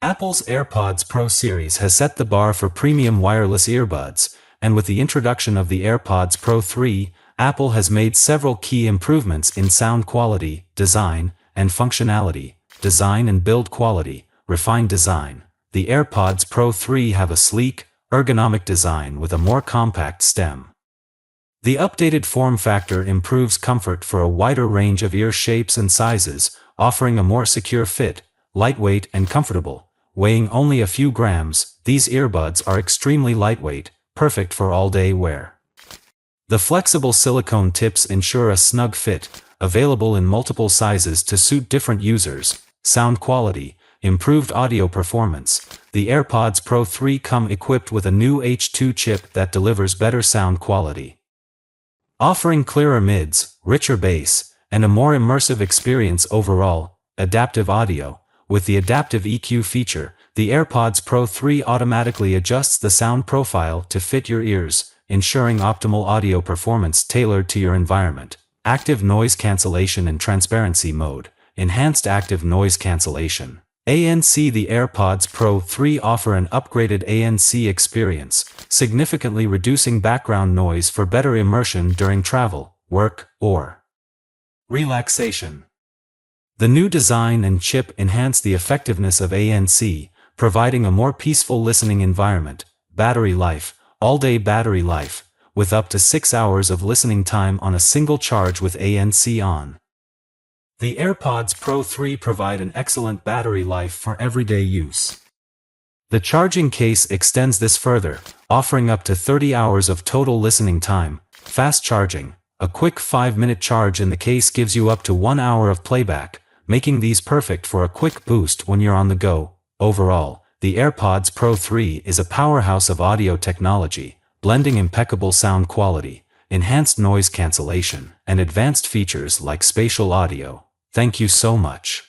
Apple's AirPods Pro series has set the bar for premium wireless earbuds, and with the introduction of the AirPods Pro 3, Apple has made several key improvements in sound quality, design, and functionality. Design and build quality, refined design. The AirPods Pro 3 have a sleek, ergonomic design with a more compact stem. The updated form factor improves comfort for a wider range of ear shapes and sizes, offering a more secure fit, lightweight and comfortable. Weighing only a few grams, these earbuds are extremely lightweight, perfect for all-day wear. The flexible silicone tips ensure a snug fit, available in multiple sizes to suit different users. Sound quality, improved audio performance. The AirPods Pro 3 come equipped with a new H2 chip that delivers better sound quality, offering clearer mids, richer bass, and a more immersive experience overall. Adaptive audio. With the adaptive EQ feature, the AirPods Pro 3 automatically adjusts the sound profile to fit your ears, ensuring optimal audio performance tailored to your environment. Active noise cancellation and transparency mode. Enhanced active noise cancellation. ANC. The AirPods Pro 3 offer an upgraded ANC experience, significantly reducing background noise for better immersion during travel, work, or relaxation. The new design and chip enhance the effectiveness of ANC, providing a more peaceful listening environment. Battery life. All-day battery life, with up to 6 hours of listening time on a single charge with ANC on. The AirPods Pro 3 provide an excellent battery life for everyday use. The charging case extends this further, offering up to 30 hours of total listening time. Fast charging. A quick 5-minute charge in the case gives you up to 1 hour of playback, making these perfect for a quick boost when you're on the go. Overall, the AirPods Pro 3 is a powerhouse of audio technology, blending impeccable sound quality, enhanced noise cancellation, and advanced features like spatial audio. Thank you so much.